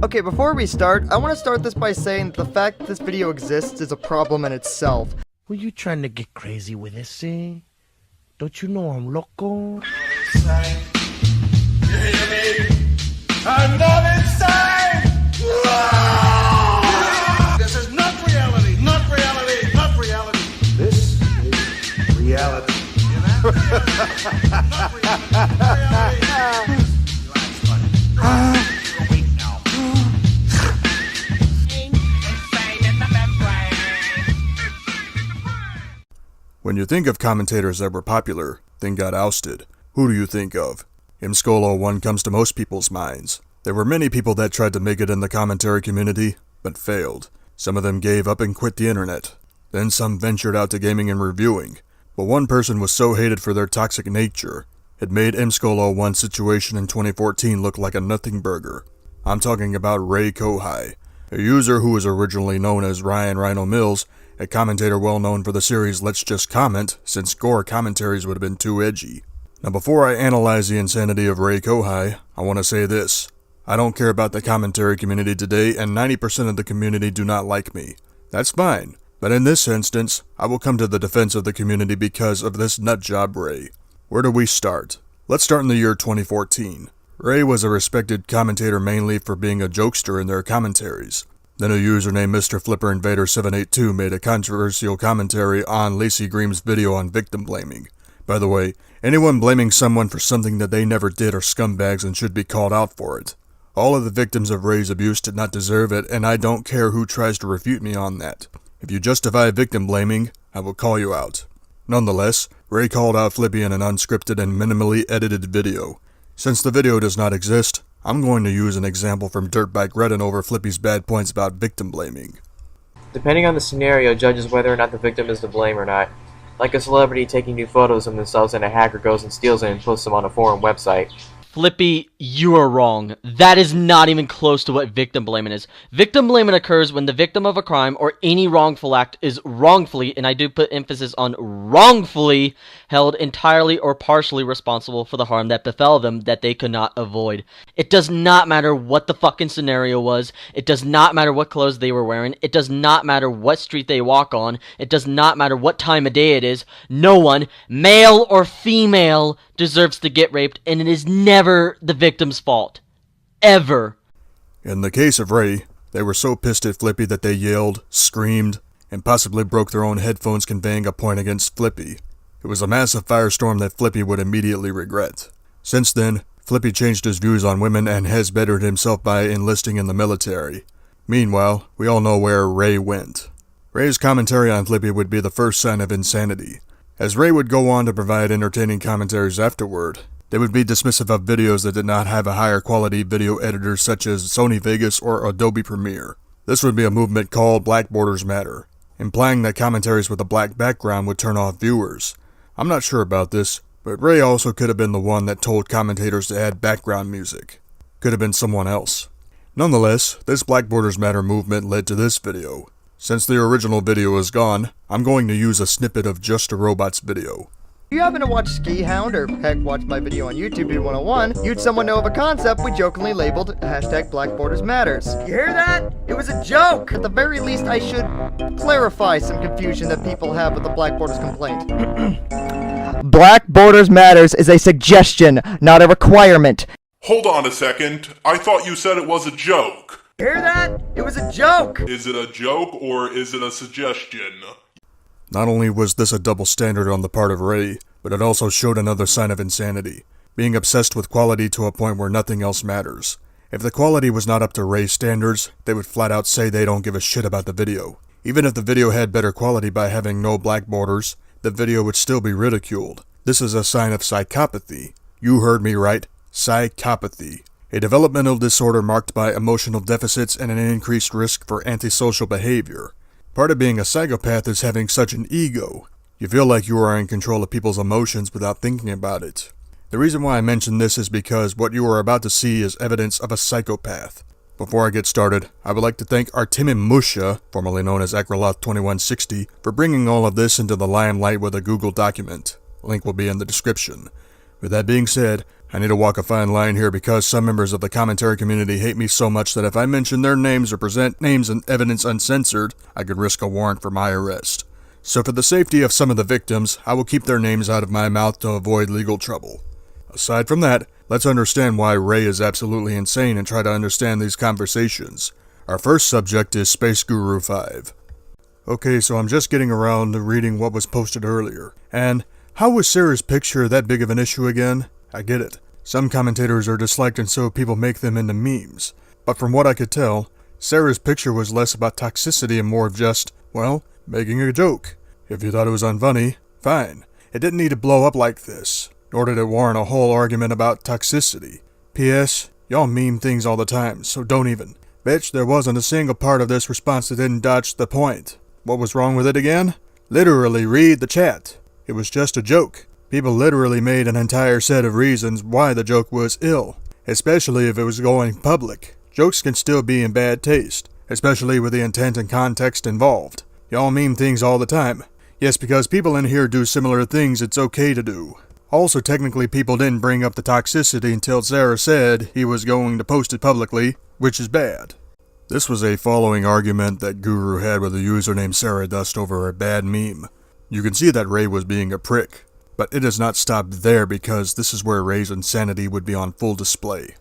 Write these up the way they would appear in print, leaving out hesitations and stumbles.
Okay, before we start, I want to start this by saying that the fact that this video exists is a problem in itself. Were you trying to get crazy with this, eh? Don't you know I'm loco? I'm not insane! This is not reality, not reality, not reality. This is reality. Not reality. When you think of commentators that were popular, then got ousted, who do you think of? Imskolo1 comes to most people's minds. There were many people that tried to make it in the commentary community, but failed. Some of them gave up and quit the internet. Then some ventured out to gaming and reviewing. But one person was so hated for their toxic nature, it made Imskolo1's situation in 2014 look like a nothing burger. I'm talking about Ray Kohai, a user who was originally known as Ryan Rhino Mills, a commentator well known for the series Let's Just Comment, since gore commentaries would have been too edgy. Now before I analyze the insanity of Ray Kohai, I want to say this. I don't care about the commentary community today, and 90% of the community do not like me. That's fine, but in this instance, I will come to the defense of the community because of this nutjob Ray. Where do we start? Let's start in the year 2014. Ray was a respected commentator mainly for being a jokester in their commentaries. Then a user named Mr. Flipper Invader 782 made a controversial commentary on Lacey Greaves' video on victim blaming. By the way, anyone blaming someone for something that they never did are scumbags and should be called out for it. All of the victims of Ray's abuse did not deserve it, and I don't care who tries to refute me on that. If you justify victim blaming, I will call you out. Nonetheless, Ray called out Flippy in an unscripted and minimally edited video. Since the video does not exist, I'm going to use an example from Dirtbike Reddit over Flippy's bad points about victim blaming. Depending on the scenario, judges whether or not the victim is to blame or not. Like a celebrity taking new photos of themselves and a hacker goes and steals them and posts them on a forum website. Flippy, you are wrong. That is not even close to what victim blaming is. Victim blaming occurs when the victim of a crime or any wrongful act is wrongfully, and I do put emphasis on wrongfully, held entirely or partially responsible for the harm that befell them that they could not avoid. It does not matter what the fucking scenario was. It does not matter what clothes they were wearing. It does not matter what street they walk on. It does not matter what time of day it is. No one, male or female, deserves to get raped, and it is never the victim's fault. Ever. In the case of Ray, they were so pissed at Flippy that they yelled, screamed, and possibly broke their own headphones conveying a point against Flippy. It was a massive firestorm that Flippy would immediately regret. Since then, Flippy changed his views on women and has bettered himself by enlisting in the military. Meanwhile, we all know where Ray went. Ray's commentary on Flippy would be the first sign of insanity. As Ray would go on to provide entertaining commentaries afterward, they would be dismissive of videos that did not have a higher quality video editor such as Sony Vegas or Adobe Premiere. This would be a movement called Black Borders Matter, implying that commentaries with a black background would turn off viewers. I'm not sure about this, but Ray also could have been the one that told commentators to add background music. Could have been someone else. Nonetheless, this Black Borders Matter movement led to this video. Since the original video is gone, I'm going to use a snippet of Just a Robot's video. If you happen to watch Ski Hound, or heck, watch my video on YouTube 101, you'd somewhat know of a concept we jokingly labeled hashtag Black Borders Matters. You hear that? It was a joke! At the very least, I should clarify some confusion that people have with the Black Borders complaint. Black Borders Matters is a suggestion, not a requirement. Hold on a second. I thought you said it was a joke. Hear that? It was a joke! Is it a joke or is it a suggestion? Not only was this a double standard on the part of Ray, but it also showed another sign of insanity, being obsessed with quality to a point where nothing else matters. If the quality was not up to Ray's standards, they would flat out say they don't give a shit about the video. Even if the video had better quality by having no black borders, the video would still be ridiculed. This is a sign of psychopathy. You heard me right, psychopathy. A developmental disorder marked by emotional deficits and an increased risk for antisocial behavior. Part of being a psychopath is having such an ego. You feel like you are in control of people's emotions without thinking about it. The reason why I mention this is because what you are about to see is evidence of a psychopath. Before I get started, I would like to thank Artemim Musha, formerly known as Akraloth2160, for bringing all of this into the limelight with a Google document. Link will be in the description. With that being said, I need to walk a fine line here because some members of the commentary community hate me so much that if I mention their names or present names and evidence uncensored, I could risk a warrant for my arrest. So for the safety of some of the victims, I will keep their names out of my mouth to avoid legal trouble. Aside from that, let's understand why Ray is absolutely insane and try to understand these conversations. Our first subject is Space Guru 5. Okay, so I'm just getting around to reading what was posted earlier. And how was Sarah's picture that big of an issue again? I get it. Some commentators are disliked and so people make them into memes. But from what I could tell, Sarah's picture was less about toxicity and more of just, well, making a joke. If you thought it was unfunny, fine. It didn't need to blow up like this, nor did it warrant a whole argument about toxicity. P.S. Y'all meme things all the time, so don't even. Bitch, there wasn't a single part of this response that didn't dodge the point. What was wrong with it again? Literally read the chat. It was just a joke. People literally made an entire set of reasons why the joke was ill, especially if it was going public. Jokes can still be in bad taste, especially with the intent and context involved. Y'all meme things all the time. Yes, because people in here do similar things it's okay to do. Also, technically people didn't bring up the toxicity until Sarah said he was going to post it publicly, which is bad. This was a following argument that Guru had with a user named Sarah Dust over a bad meme. You can see that Ray was being a prick. But it does not stop there because this is where Ray's insanity would be on full display.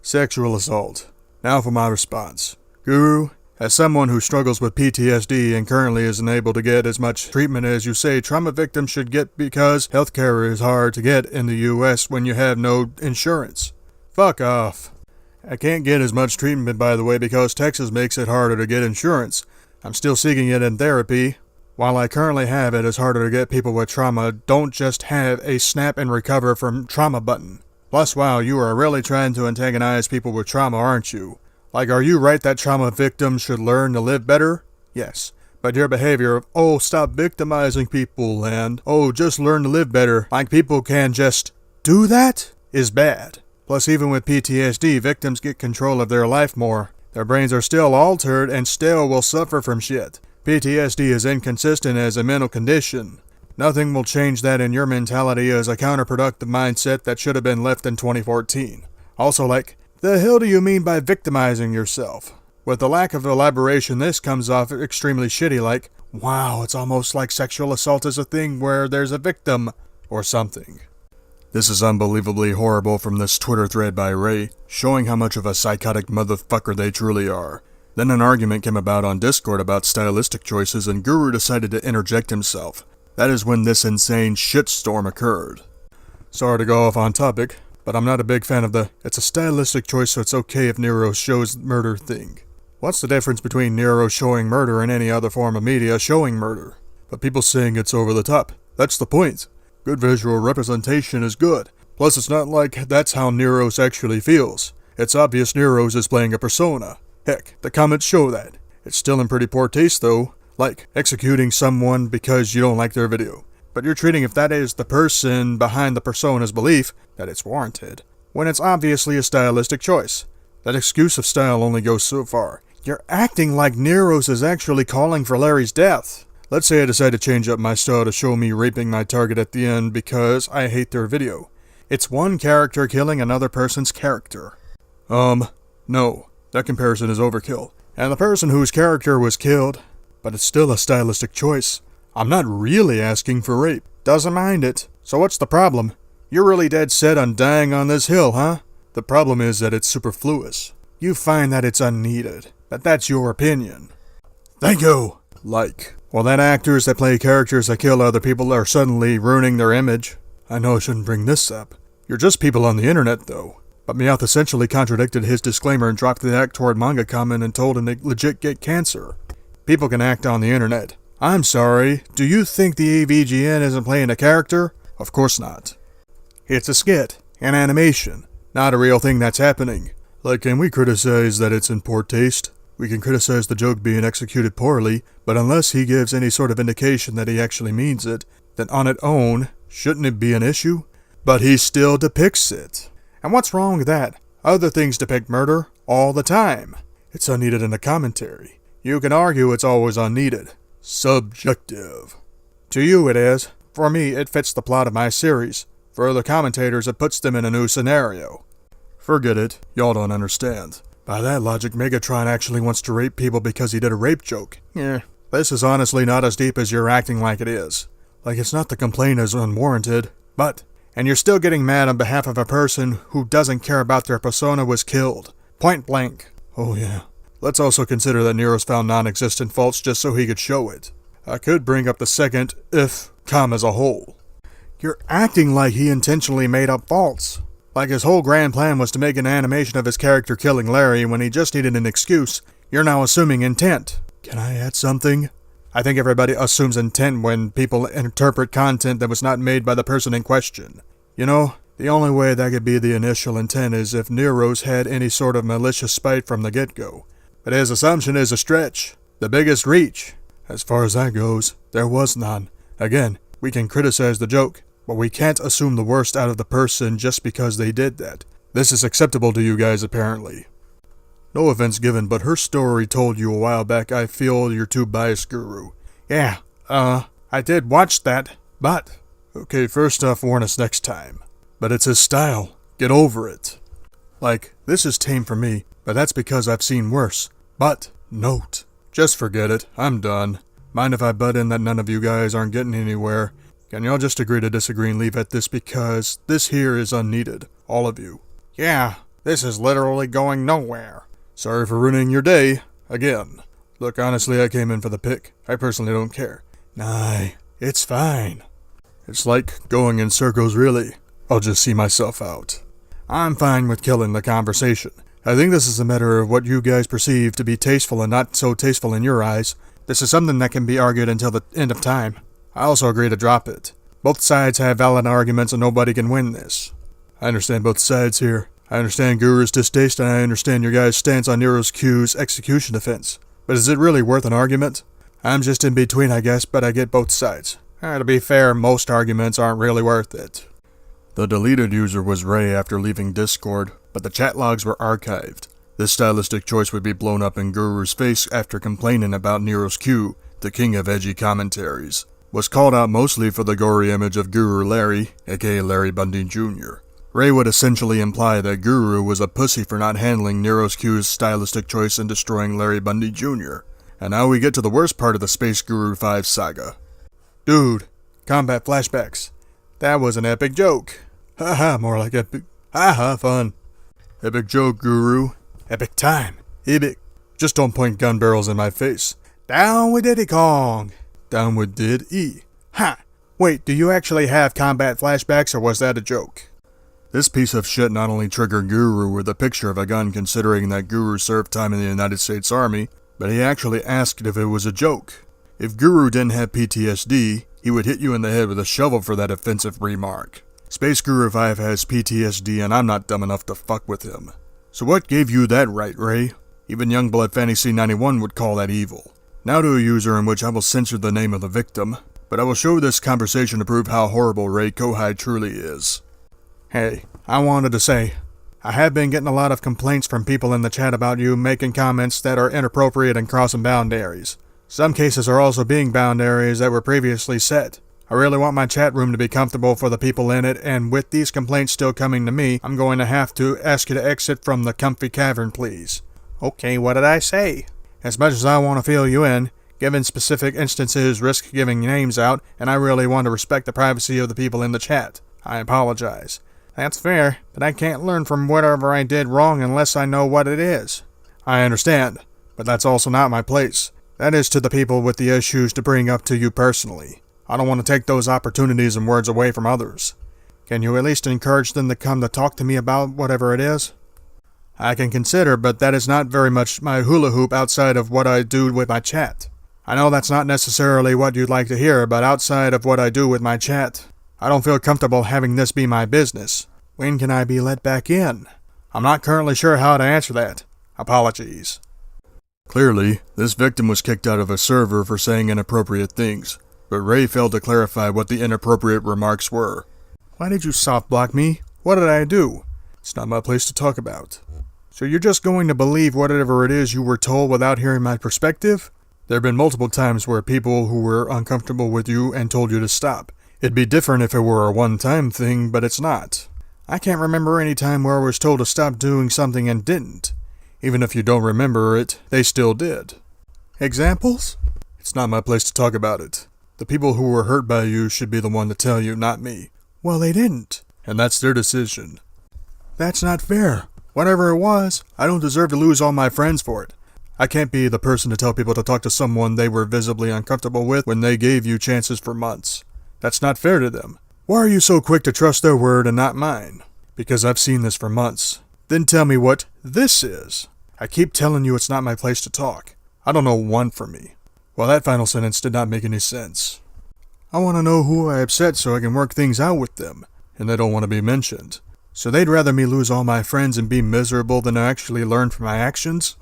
Sexual assault. Now for my response. Guru, as someone who struggles with PTSD and currently isn't able to get as much treatment as you say trauma victims should get because healthcare is hard to get in the US when you have no insurance. Fuck off. I can't get as much treatment, by the way, because Texas makes it harder to get insurance. I'm still seeking it in therapy. While I currently have it, it's harder to get people with trauma don't just have a snap and recover from trauma button. Plus, wow, you are really trying to antagonize people with trauma, aren't you? Like, are you right that trauma victims should learn to live better? Yes. But your behavior of, oh, stop victimizing people and, oh, just learn to live better, like people can just do that, is bad. Plus, even with PTSD, victims get control of their life more. Their brains are still altered and still will suffer from shit. PTSD is inconsistent as a mental condition. Nothing will change that in your mentality as a counterproductive mindset that should have been left in 2014. Also, like, the hell do you mean by victimizing yourself? With the lack of elaboration, this comes off extremely shitty, like, wow, it's almost like sexual assault is a thing where there's a victim, or something. This is unbelievably horrible from this Twitter thread by Ray, showing how much of a psychotic motherfucker they truly are. Then an argument came about on Discord about stylistic choices and Guru decided to interject himself. That is when this insane shitstorm occurred. Sorry to go off on topic, but I'm not a big fan of the it's a stylistic choice so it's okay if Nero shows murder thing. What's the difference between Nero showing murder and any other form of media showing murder? But people saying it's over the top. That's the point. Good visual representation is good. Plus it's not like that's how Neros actually feels. It's obvious Neros is playing a persona. Heck, the comments show that. It's still in pretty poor taste though, like executing someone because you don't like their video. But you're treating if that is the person behind the persona's belief, that it's warranted, when it's obviously a stylistic choice. That excuse of style only goes so far. You're acting like Neros is actually calling for Larry's death. Let's say I decide to change up my style to show me raping my target at the end because I hate their video. It's one character killing another person's character. No. That comparison is overkill. And the person whose character was killed, but it's still a stylistic choice. I'm not really asking for rape. Doesn't mind it. So what's the problem? You're really dead set on dying on this hill, huh? The problem is that it's superfluous. You find that it's unneeded. But that's your opinion. Thank you! Like. Well, that actors that play characters that kill other people are suddenly ruining their image. I know I shouldn't bring this up. You're just people on the internet, though. But Meowth essentially contradicted his disclaimer and dropped the act toward manga comment and told him to legit get cancer. People can act on the internet. I'm sorry, do you think the AVGN isn't playing a character? Of course not. It's a skit, an animation, not a real thing that's happening. Like, can we criticize that it's in poor taste? We can criticize the joke being executed poorly, but unless he gives any sort of indication that he actually means it, then on its own, shouldn't it be an issue? But he still depicts it. And what's wrong with that? Other things depict murder all the time. It's unneeded in a commentary. You can argue it's always unneeded. Subjective. To you it is. For me, it fits the plot of my series. For other commentators, it puts them in a new scenario. Forget it, y'all don't understand. By that logic, Megatron actually wants to rape people because he did a rape joke. This is honestly not as deep as you're acting like it is. Like it's not the complaint is unwarranted, but... And you're still getting mad on behalf of a person who doesn't care about their persona was killed. Point blank. Oh yeah. Let's also consider that Nero's found non-existent faults just so he could show it. I could bring up the second, if, as a whole. You're acting like he intentionally made up faults. Like his whole grand plan was to make an animation of his character killing Larry when he just needed an excuse. You're now assuming intent. Can I add something? I think everybody assumes intent when people interpret content that was not made by the person in question. You know, the only way that could be the initial intent is if Nero's had any sort of malicious spite from the get-go. But his assumption is a stretch. The biggest reach. As far as that goes, there was none. Again, we can criticize the joke, but we can't assume the worst out of the person just because they did that. This is acceptable to you guys, apparently. No offense given, but her story told you a while back I feel you're too biased, Guru. Yeah, I did watch that, but... Okay, first off, warn us next time. But it's his style. Get over it. Like, this is tame for me, but that's because I've seen worse. But, note. Just forget it. I'm done. Mind if I butt in that none of you guys aren't getting anywhere? Can y'all just agree to disagree and leave at this because this here is unneeded. All of you. Yeah, this is literally going nowhere. Sorry for ruining your day. Again. Look, honestly, I came in for the pick. I personally don't care. Nah, it's fine. It's like going in circles, really. I'll just see myself out. I'm fine with killing the conversation. I think this is a matter of what you guys perceive to be tasteful and not so tasteful in your eyes. This is something that can be argued until the end of time. I also agree to drop it. Both sides have valid arguments and nobody can win this. I understand both sides here. I understand Guru's distaste and I understand your guys' stance on Nero's Q's execution defense. But is it really worth an argument? I'm just in between, I guess, but I get both sides. To be fair, most arguments aren't really worth it. The deleted user was Ray after leaving Discord, but the chat logs were archived. This stylistic choice would be blown up in Guru's face after complaining about Nero's Q, the king of edgy commentaries. Was called out mostly for the gory image of Guru Larry, aka Larry Bundy Jr. Ray would essentially imply that Guru was a pussy for not handling Nero's Q's stylistic choice in destroying Larry Bundy Jr. And now we get to the worst part of the Space Guru 5 saga. Dude, combat flashbacks. That was an epic joke. Haha, more like epic. Haha, fun. Epic joke, Guru. Epic time. Epic. Just don't point gun barrels in my face. Down with Diddy Kong. Down with Diddy. Ha! Wait, do you actually have combat flashbacks or was that a joke? This piece of shit not only triggered Guru with a picture of a gun considering that Guru served time in the United States Army, but he actually asked if it was a joke. If Guru didn't have PTSD, he would hit you in the head with a shovel for that offensive remark. Space Guru 5 has PTSD and I'm not dumb enough to fuck with him. So what gave you that right, Ray? Even Youngblood Fantasy 91 would call that evil. Now to a user in which I will censor the name of the victim, but I will show this conversation to prove how horrible Ray Kohai truly is. Hey, I wanted to say, I have been getting a lot of complaints from people in the chat about you making comments that are inappropriate and crossing boundaries. Some cases are also being boundaries that were previously set. I really want my chat room to be comfortable for the people in it, and with these complaints still coming to me, I'm going to have to ask you to exit from the comfy cavern, please. Okay, what did I say? As much as I want to fill you in, given specific instances risk giving names out, and I really want to respect the privacy of the people in the chat. I apologize. That's fair, but I can't learn from whatever I did wrong unless I know what it is. I understand, but that's also not my place. That is to the people with the issues to bring up to you personally. I don't want to take those opportunities and words away from others. Can you at least encourage them to come to talk to me about whatever it is? I can consider, but that is not very much my hula hoop outside of what I do with my chat. I know that's not necessarily what you'd like to hear, but outside of what I do with my chat, I don't feel comfortable having this be my business. When can I be let back in? I'm not currently sure how to answer that. Apologies. Clearly, this victim was kicked out of a server for saying inappropriate things, but Ray failed to clarify what the inappropriate remarks were. Why did you soft block me? What did I do? It's not my place to talk about. So you're just going to believe whatever it is you were told without hearing my perspective? There have been multiple times where people who were uncomfortable with you and told you to stop. It'd be different if it were a one-time thing, but it's not. I can't remember any time where I was told to stop doing something and didn't. Even if you don't remember it, they still did. Examples? It's not my place to talk about it. The people who were hurt by you should be the one to tell you, not me. Well, they didn't. And that's their decision. That's not fair. Whatever it was, I don't deserve to lose all my friends for it. I can't be the person to tell people to talk to someone they were visibly uncomfortable with when they gave you chances for months. That's not fair to them. Why are you so quick to trust their word and not mine? Because I've seen this for months. Then tell me what this is. I keep telling you it's not my place to talk. I don't know one for me. Well, that final sentence did not make any sense. I want to know who I upset so I can work things out with them, and they don't want to be mentioned. So they'd rather me lose all my friends and be miserable than actually learn from my actions?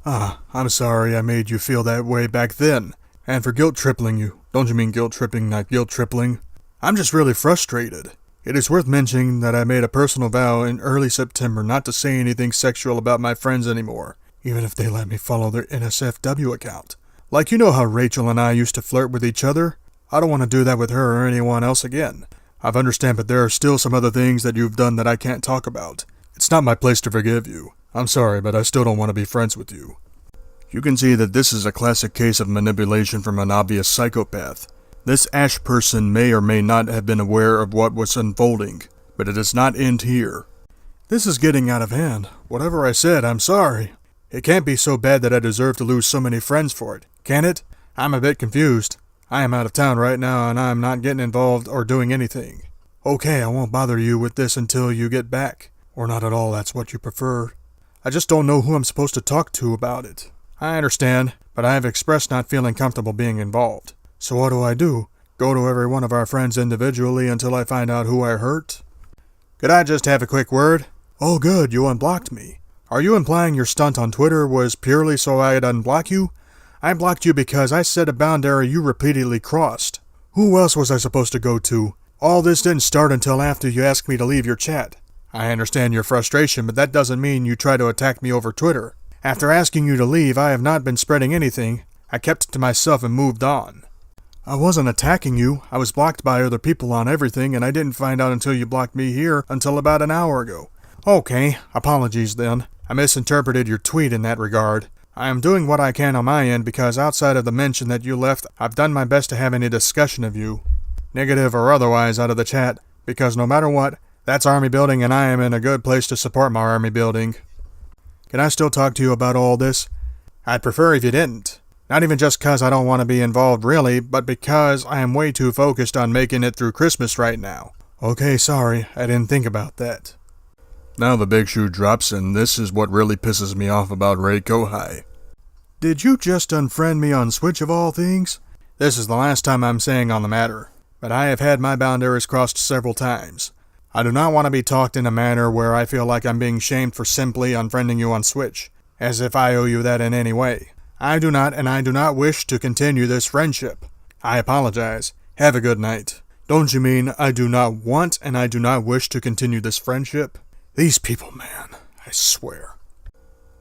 I'm sorry I made you feel that way back then, and for guilt-tripping you. Don't you mean guilt-tripping, not guilt-tripping? I'm just really frustrated. It is worth mentioning that I made a personal vow in early September not to say anything sexual about my friends anymore, even if they let me follow their NSFW account. Like you know how Rachel and I used to flirt with each other? I don't want to do that with her or anyone else again. I understand, but there are still some other things that you've done that I can't talk about. It's not my place to forgive you. I'm sorry, but I still don't want to be friends with you. You can see that this is a classic case of manipulation from an obvious psychopath. This Ash person may or may not have been aware of what was unfolding, but it does not end here. This is getting out of hand. Whatever I said, I'm sorry. It can't be so bad that I deserve to lose so many friends for it, can it? I'm a bit confused. I am out of town right now and I'm not getting involved or doing anything. Okay, I won't bother you with this until you get back. Or not at all, that's what you prefer. I just don't know who I'm supposed to talk to about it. I understand, but I have expressed not feeling comfortable being involved. So what do? Go to every one of our friends individually until I find out who I hurt? Could I just have a quick word? Oh good, you unblocked me. Are you implying your stunt on Twitter was purely so I'd unblock you? I blocked you because I set a boundary you repeatedly crossed. Who else was I supposed to go to? All this didn't start until after you asked me to leave your chat. I understand your frustration, but that doesn't mean you try to attack me over Twitter. After asking you to leave, I have not been spreading anything. I kept it to myself and moved on. I wasn't attacking you. I was blocked by other people on everything, and I didn't find out until you blocked me here until about an hour ago. Okay, apologies then. I misinterpreted your tweet in that regard. I am doing what I can on my end because outside of the mention that you left, I've done my best to have any discussion of you, negative or otherwise, out of the chat, because no matter what, that's army building and I am in a good place to support my army building. Can I still talk to you about all this? I'd prefer if you didn't. Not even just cause I don't want to be involved really, but because I am way too focused on making it through Christmas right now. Okay, sorry, I didn't think about that. Now the big shoe drops, and this is what really pisses me off about Ray Kohai. Did you just unfriend me on Switch of all things? This is the last time I'm saying on the matter, but I have had my boundaries crossed several times. I do not want to be talked in a manner where I feel like I'm being shamed for simply unfriending you on Switch, as if I owe you that in any way. I do not, and I do not wish to continue this friendship. I apologize. Have a good night. Don't you mean I do not want and I do not wish to continue this friendship? These people, man, I swear.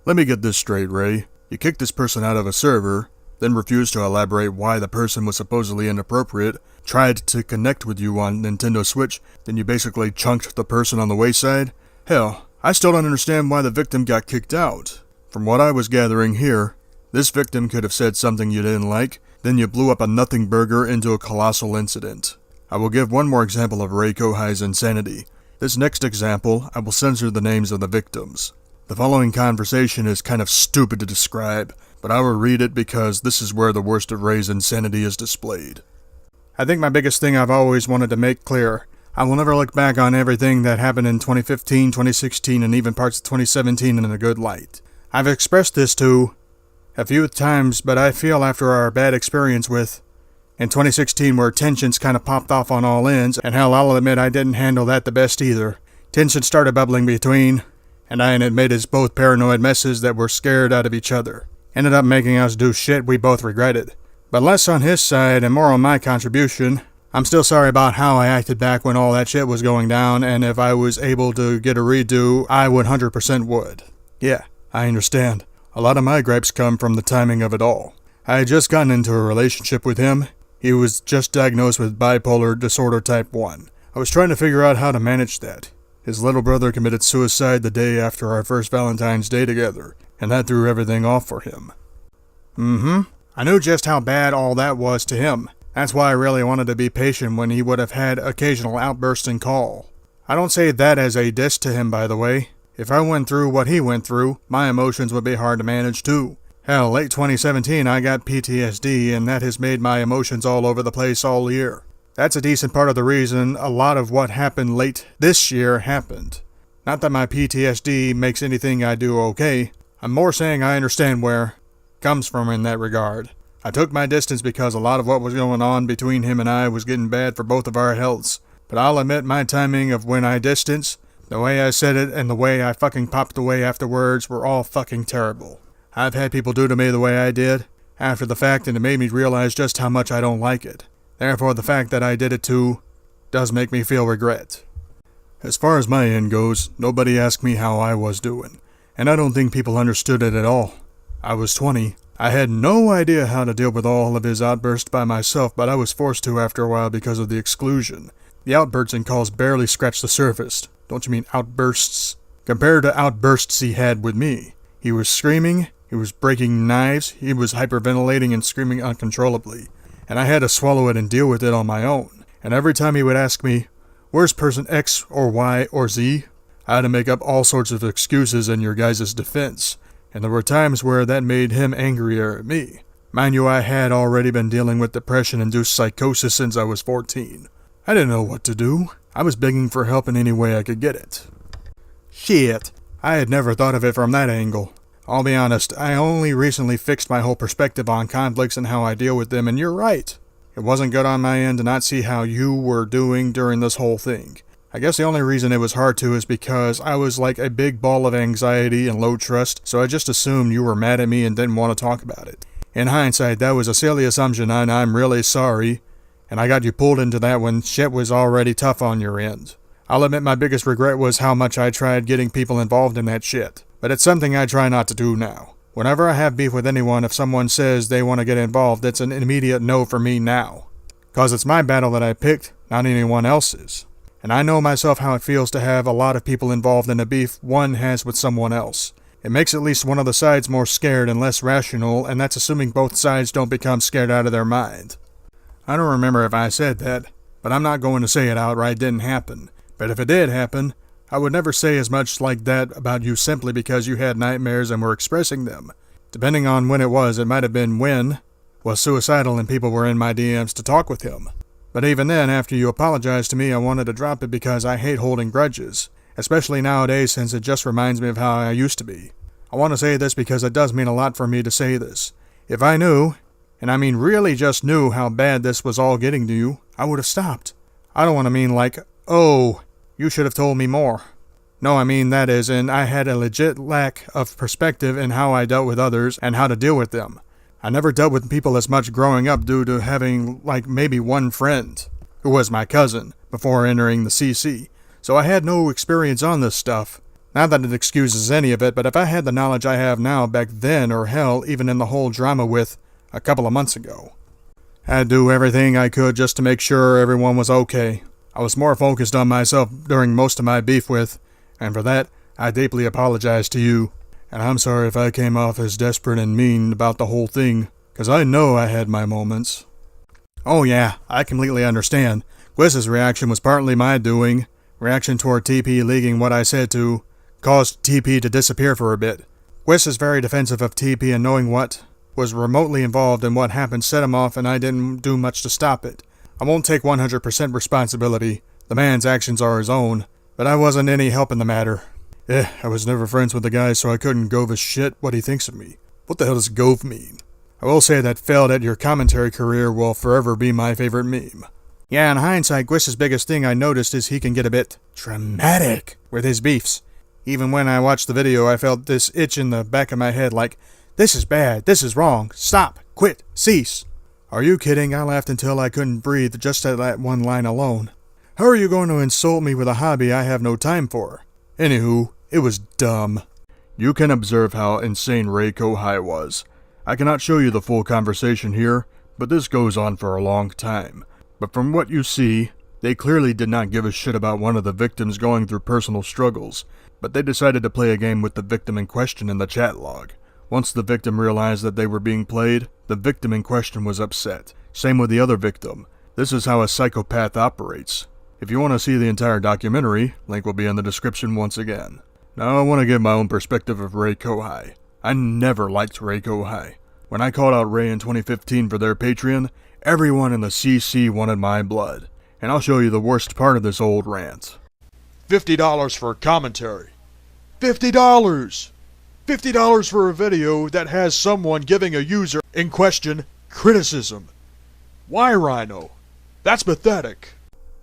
Let me get this straight, Ray. You kicked this person out of a server, then refused to elaborate why the person was supposedly inappropriate, tried to connect with you on Nintendo Switch, then you basically chunked the person on the wayside? Hell, I still don't understand why the victim got kicked out. From what I was gathering here, this victim could have said something you didn't like, then you blew up a nothing burger into a colossal incident. I will give one more example of Ray Kohai's insanity. This next example, I will censor the names of the victims. The following conversation is kind of stupid to describe, but I will read it because this is where the worst of Ray's insanity is displayed. I think my biggest thing I've always wanted to make clear, I will never look back on everything that happened in 2015, 2016, and even parts of 2017 in a good light. I've expressed this to a few times, but I feel after our bad experience with in 2016 where tensions kind of popped off on all ends, and hell, I'll admit I didn't handle that the best either. Tension started bubbling between, and I admitted both paranoid messes that were scared out of each other. Ended up making us do shit we both regretted. But less on his side and more on my contribution. I'm still sorry about how I acted back when all that shit was going down, and if I was able to get a redo, I 100% would. Yeah, I understand. A lot of my gripes come from the timing of it all. I had just gotten into a relationship with him. He was just diagnosed with bipolar disorder type 1. I was trying to figure out how to manage that. His little brother committed suicide the day after our first Valentine's Day together, and that threw everything off for him. I knew just how bad all that was to him. That's why I really wanted to be patient when he would have had occasional outbursts and call. I don't say that as a diss to him, by the way. If I went through what he went through, my emotions would be hard to manage too. Hell, late 2017 I got PTSD, and that has made my emotions all over the place all year. That's a decent part of the reason a lot of what happened late this year happened. Not that my PTSD makes anything I do okay. I'm more saying I understand where it comes from in that regard. I took my distance because a lot of what was going on between him and I was getting bad for both of our healths. But I'll admit my timing of when I distanced, the way I said it, and the way I fucking popped away afterwards were all fucking terrible. I've had people do to me the way I did, after the fact, and it made me realize just how much I don't like it. Therefore, the fact that I did it too does make me feel regret. As far as my end goes, nobody asked me how I was doing, and I don't think people understood it at all. I was 20. I had no idea how to deal with all of his outbursts by myself, but I was forced to after a while because of the exclusion. The outbursts and calls barely scratched the surface. Don't you mean outbursts? Compared to outbursts he had with me. He was screaming, he was breaking knives, he was hyperventilating and screaming uncontrollably. And I had to swallow it and deal with it on my own. And every time he would ask me, "Where's person X or Y or Z?" I had to make up all sorts of excuses in your guys' defense. And there were times where that made him angrier at me. Mind you, I had already been dealing with depression-induced psychosis since I was 14. I didn't know what to do. I was begging for help in any way I could get it. Shit, I had never thought of it from that angle. I'll be honest, I only recently fixed my whole perspective on conflicts and how I deal with them, and you're right. It wasn't good on my end to not see how you were doing during this whole thing. I guess the only reason it was hard to is because I was like a big ball of anxiety and low trust, so I just assumed you were mad at me and didn't want to talk about it. In hindsight, that was a silly assumption, and I'm really sorry, and I got you pulled into that when shit was already tough on your end. I'll admit my biggest regret was how much I tried getting people involved in that shit, but it's something I try not to do now. Whenever I have beef with anyone, if someone says they want to get involved, it's an immediate no for me now. 'Cause it's my battle that I picked, not anyone else's. And I know myself how it feels to have a lot of people involved in a beef one has with someone else. It makes at least one of the sides more scared and less rational, and that's assuming both sides don't become scared out of their mind. I don't remember if I said that, but I'm not going to say it outright didn't happen. But if it did happen, I would never say as much like that about you simply because you had nightmares and were expressing them. Depending on when it was, it might have been when was suicidal and people were in my DMs to talk with him. But even then, after you apologized to me, I wanted to drop it because I hate holding grudges, especially nowadays since it just reminds me of how I used to be. I want to say this because it does mean a lot for me to say this. If I knew, and I mean really just knew how bad this was all getting to you, I would have stopped. I don't want to mean like, oh, you should have told me more. No, I mean that is, and I had a legit lack of perspective in how I dealt with others and how to deal with them. I never dealt with people as much growing up due to having, like, maybe one friend, who was my cousin, before entering the CC. So I had no experience on this stuff. Not that it excuses any of it, but if I had the knowledge I have now back then, or hell, even in the whole drama with a couple of months ago, I'd do everything I could just to make sure everyone was okay. I was more focused on myself during most of my beef with, and for that, I deeply apologize to you. And I'm sorry if I came off as desperate and mean about the whole thing, 'cause I know I had my moments. Oh yeah, I completely understand. Quiz's reaction was partly my doing. Reaction toward TP leaking what I said to caused TP to disappear for a bit. Quiz is very defensive of TP, and knowing what was remotely involved in what happened set him off, and I didn't do much to stop it. I won't take 100% responsibility. The man's actions are his own, but I wasn't any help in the matter. I was never friends with the guy, so I couldn't gove a shit what he thinks of me. What the hell does gove mean? I will say that failed at your commentary career will forever be my favorite meme. Yeah, in hindsight, Gwiss's biggest thing I noticed is he can get a bit dramatic with his beefs. Even when I watched the video, I felt this itch in the back of my head like, this is bad, this is wrong, stop, quit, cease. Are you kidding? I laughed until I couldn't breathe just at that one line alone. How are you going to insult me with a hobby I have no time for? Anywho, it was dumb. You can observe how insane Kohai was. I cannot show you the full conversation here, but this goes on for a long time. But from what you see, they clearly did not give a shit about one of the victims going through personal struggles, but they decided to play a game with the victim in question in the chat log. Once the victim realized that they were being played, the victim in question was upset. Same with the other victim. This is how a psychopath operates. If you want to see the entire documentary, link will be in the description once again. Now I want to give my own perspective of Ray Kohai. I never liked Ray Kohai. When I called out Ray in 2015 for their Patreon, everyone in the CC wanted my blood. And I'll show you the worst part of this old rant. $50 for a commentary. $50! $50 for a video that has someone giving a user in question criticism. Why, Rhino? That's pathetic.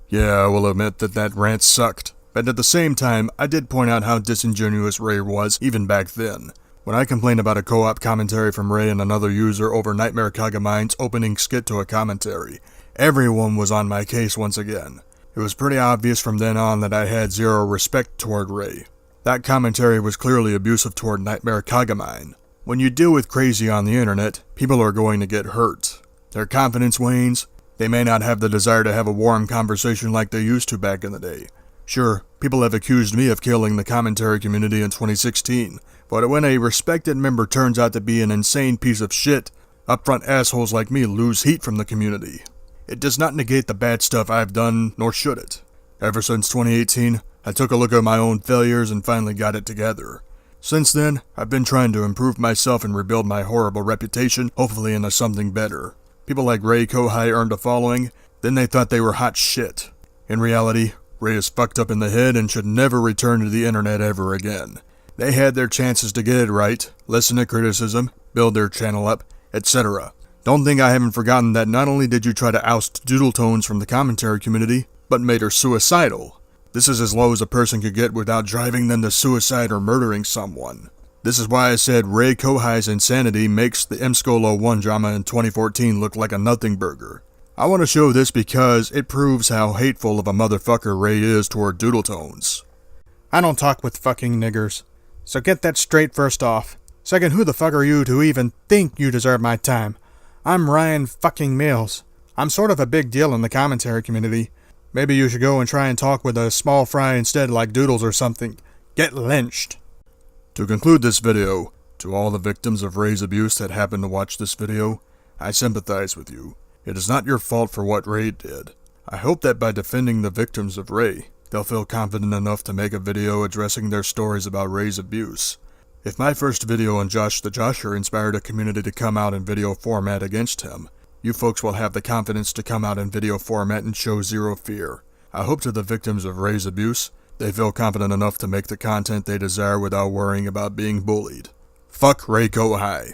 Yeah, I will admit that that rant sucked. But at the same time, I did point out how disingenuous Ray was even back then. When I complained about a co-op commentary from Ray and another user over Nightmare Kagamine's opening skit to a commentary, everyone was on my case once again. It was pretty obvious from then on that I had zero respect toward Ray. That commentary was clearly abusive toward Nightmare Kagamine. When you deal with crazy on the internet, people are going to get hurt. Their confidence wanes. They may not have the desire to have a warm conversation like they used to back in the day. Sure, people have accused me of killing the commentary community in 2016, but when a respected member turns out to be an insane piece of shit, upfront assholes like me lose heat from the community. It does not negate the bad stuff I've done, nor should it. Ever since 2018, I took a look at my own failures and finally got it together. Since then, I've been trying to improve myself and rebuild my horrible reputation, hopefully into something better. People like Ray Kohai earned a following, then they thought they were hot shit. In reality, Ray is fucked up in the head and should never return to the internet ever again. They had their chances to get it right, listen to criticism, build their channel up, etc. Don't think I haven't forgotten that not only did you try to oust Doodletones from the commentary community, but made her suicidal. This is as low as a person could get without driving them to suicide or murdering someone. This is why I said Ray Kohai's insanity makes the Mskolo 1 drama in 2014 look like a nothing burger. I want to show this because it proves how hateful of a motherfucker Ray is toward Doodletones. I don't talk with fucking niggers. So get that straight first off. Second, who the fuck are you to even think you deserve my time? I'm Ryan fucking Mills. I'm sort of a big deal in the commentary community. Maybe you should go and try and talk with a small fry instead like Doodles or something. Get lynched. To conclude this video, to all the victims of Ray's abuse that happen to watch this video, I sympathize with you. It is not your fault for what Ray did. I hope that by defending the victims of Ray, they'll feel confident enough to make a video addressing their stories about Ray's abuse. If my first video on Josh the Josher inspired a community to come out in video format against him, you folks will have the confidence to come out in video format and show zero fear. I hope to the victims of Ray's abuse, they feel confident enough to make the content they desire without worrying about being bullied. Fuck Ray Kohai.